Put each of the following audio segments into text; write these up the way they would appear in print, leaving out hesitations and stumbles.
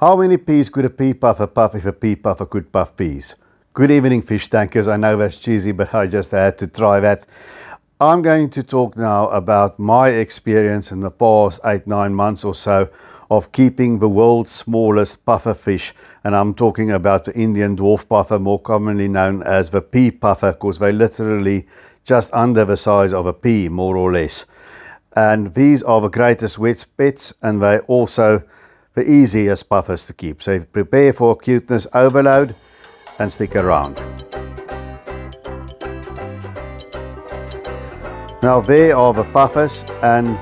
How many peas could a pea puffer puff if a pea puffer could puff peas? Good evening, fish tankers. I know that's cheesy, but I just had to try that. I'm going to talk now about my experience in the past 8-9 months or so of keeping the world's smallest puffer fish, and I'm talking about the Indian dwarf puffer, more commonly known as the pea puffer, because they're literally just under the size of a pea, more or less. And these are the greatest wet pets, and they're also the easiest puffers to keep. So prepare for cuteness overload and stick around. Now there are the puffers, and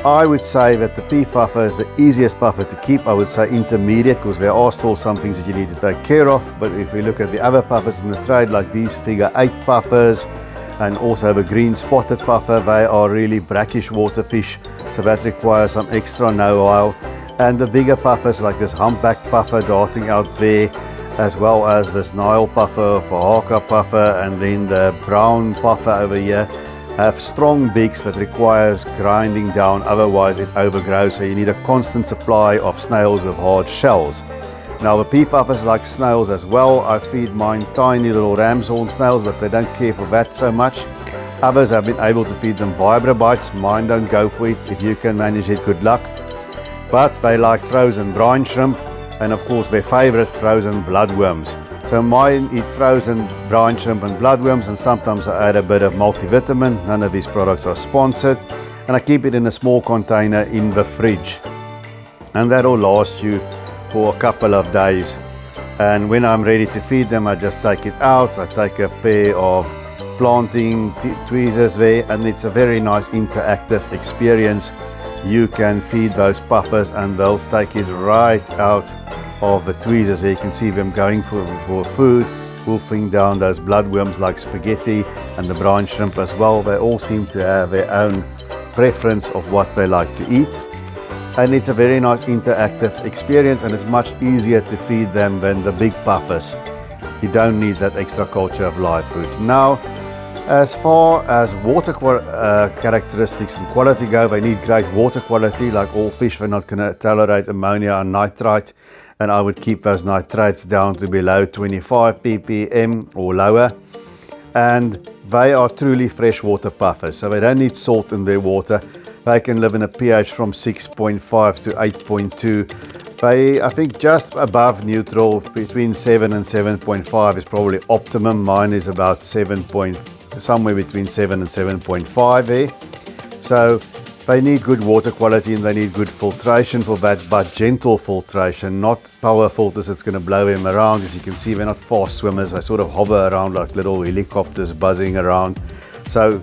I would say that the pea puffer is the easiest puffer to keep. I would say intermediate, because there are still some things that you need to take care of. But if we look at the other puffers in the trade, like these figure 8 puffers and also the green spotted puffer, they are really brackish water fish, so that requires some extra know-how. And the bigger puffers like this humpback puffer darting out there, as well as this Nile puffer, Fahaka puffer, and then the brown puffer over here, have strong beaks that requires grinding down, otherwise it overgrows, so you need a constant supply of snails with hard shells. Now the pea puffers like snails as well. I feed mine tiny little ram's horn snails, but they don't care for that so much. Others have been able to feed them vibra bites. Mine don't go for it. If you can manage it, good luck. But they like frozen brine shrimp, and of course their favorite, frozen bloodworms. So mine eat frozen brine shrimp and bloodworms, and sometimes I add a bit of multivitamin. None of these products are sponsored. And I keep it in a small container in the fridge. And that'll last you for a couple of days. And when I'm ready to feed them, I just take it out. I take a pair of planting tweezers there, and it's a very nice interactive experience. You can feed those puffers and they'll take it right out of the tweezers. There you can see them going for food, wolfing down those bloodworms like spaghetti, and the brine shrimp as well. They all seem to have their own preference of what they like to eat. And it's a very nice interactive experience, and it's much easier to feed them than the big puffers. You don't need that extra culture of live food. Now, as far as water characteristics and quality go, they need great water quality. Like all fish, they're not going to tolerate ammonia and nitrite, and I would keep those nitrates down to below 25 ppm or lower. And they are truly freshwater puffers, so they don't need salt in their water. They can live in a pH from 6.5 to 8.2. They, I think, just above neutral, between 7 and 7.5 is probably optimum. Mine is about somewhere between 7 and 7.5 there. So they need good water quality, and they need good filtration for that, but gentle filtration, not power filters that's going to blow them around. As you can see, they're not fast swimmers. They sort of hover around like little helicopters buzzing around. So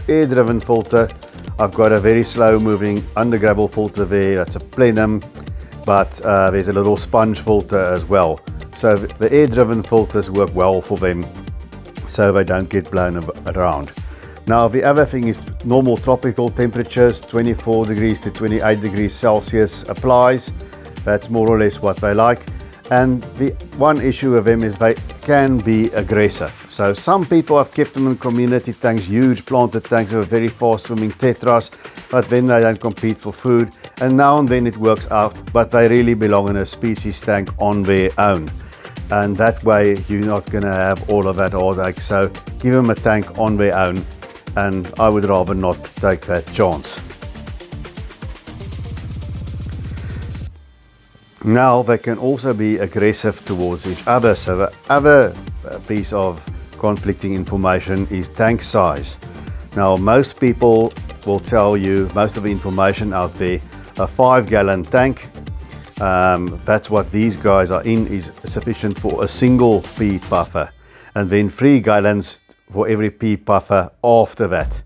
air-driven filter. I've got a very slow moving undergravel filter there. That's a plenum, but there's a little sponge filter as well. So the air-driven filters work well for them, so they don't get blown around. Now the other thing is normal tropical temperatures, 24 degrees to 28 degrees Celsius applies. That's more or less what they like. And the one issue with them is they can be aggressive. So some people have kept them in community tanks, huge planted tanks with very fast swimming tetras, but then they don't compete for food. And now and then it works out, but they really belong in a species tank on their own. And that way you're not going to have all of that heartache. So give them a tank on their own, and I would rather not take that chance. Now they can also be aggressive towards each other. So the other piece of conflicting information is tank size. Now most people will tell you, most of the information out there, a 5-gallon tank, that's what these guys are in, is sufficient for a single pea puffer, and then 3 gallons for every pea puffer after that,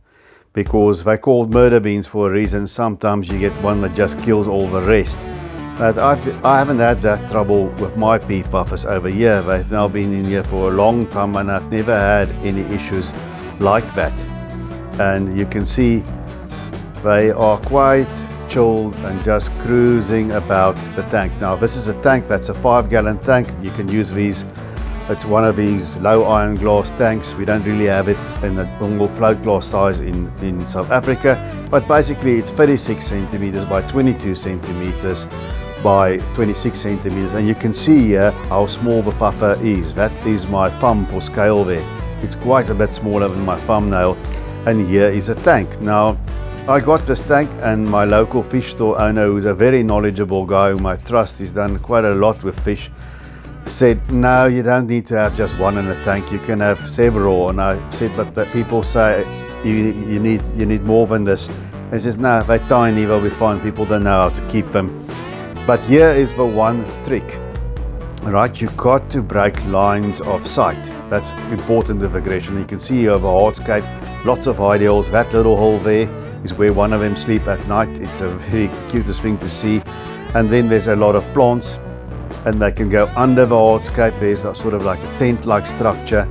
because they're called murder beans for a reason. Sometimes you get one that just kills all the rest. But I haven't had that trouble with my pea puffers over here. They've now been in here for a long time, and I've never had any issues like that. And you can see they are quite chilled and just cruising about the tank. Now this is a tank that's a 5-gallon tank. You can use these. It's one of these low iron glass tanks. We don't really have it in the Bungle float glass size in South Africa, but basically it's 36 centimeters by 22 centimeters by 26 centimeters, and you can see here how small the puffer is. That is my thumb for scale there. It's quite a bit smaller than my thumbnail. And here is a tank. Now, I got this tank, and my local fish store owner, who's a very knowledgeable guy whom I trust, he's done quite a lot with fish, said, no, you don't need to have just one in a tank, you can have several. And I said, but the people say you need more than this. And he says, no, they're tiny, they'll be fine, people don't know how to keep them. But here is the one trick, right? You got to break lines of sight. That's important with aggression. You can see here the hardscape, lots of hidey holes. That little hole there is where one of them sleep at night. It's a very cutest thing to see. And then there's a lot of plants, and they can go under the hardscape. There's sort of like a tent-like structure,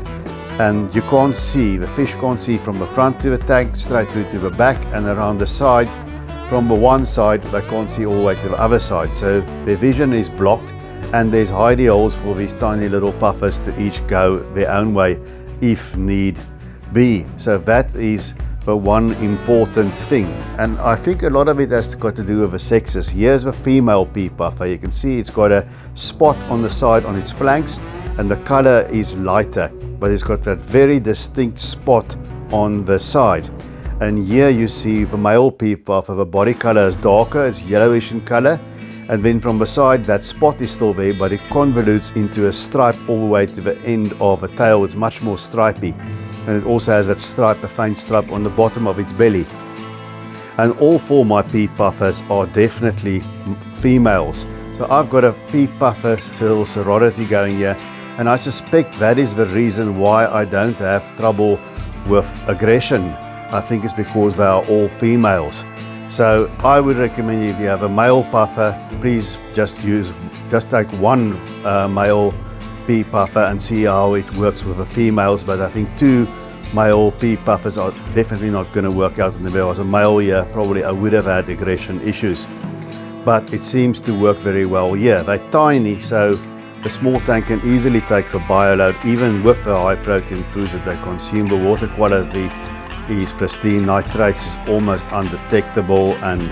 and you can't see, the fish can't see from the front to the tank, straight through to the back, and around the side. From the one side, they can't see all the way to the other side. So their vision is blocked, and there's hidey holes for these tiny little puffers to each go their own way if need be. So that is the one important thing, and I think a lot of it has got to do with the sexes. Here's the female pea puffer. You can see it's got a spot on the side on its flanks, and the color is lighter, but it's got that very distinct spot on the side. And here you see the male pea puffer, the body color is darker, it's yellowish in color, and then from the side that spot is still there, but it convolutes into a stripe all the way to the end of the tail. It's much more stripy, and it also has that stripe, a faint stripe on the bottom of its belly. And all four of my pea puffers are definitely females. So I've got a pea puffer little sorority going here, and I suspect that is the reason why I don't have trouble with aggression. I think it's because they are all females. So I would recommend, if you have a male puffer, please just take one male pea puffer and see how it works with the females. But I think two male pea puffers are definitely not going to work out. And if there was a male here, probably I would have had aggression issues. But it seems to work very well here. They're tiny, so the small tank can easily take the bioload, even with the high protein foods that they consume. The water quality is pristine, nitrates is almost undetectable, and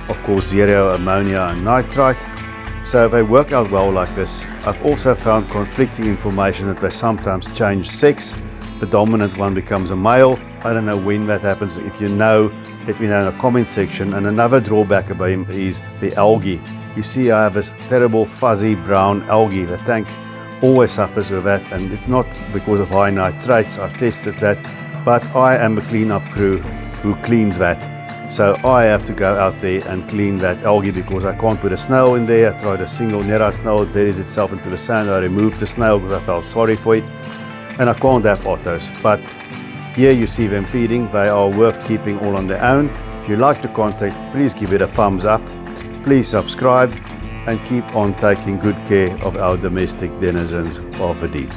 of course zero ammonia and nitrite. So they work out well like this. I've also found conflicting information that they sometimes change sex. The dominant one becomes a male. I don't know when that happens. If you know, let me know in the comment section. And another drawback about him is the algae. You see I have this terrible fuzzy brown algae. The tank always suffers with that, and it's not because of high nitrates. I've tested that, but I am a cleanup crew who cleans that. So I have to go out there and clean that algae because I can't put a snail in there. I tried a single nether snail, it buries itself into the sand. I removed the snail because I felt sorry for it, and I can't have otters. But here you see them feeding. They are worth keeping all on their own. If you like the content, please give it a thumbs up. Please subscribe and keep on taking good care of our domestic denizens of the deep.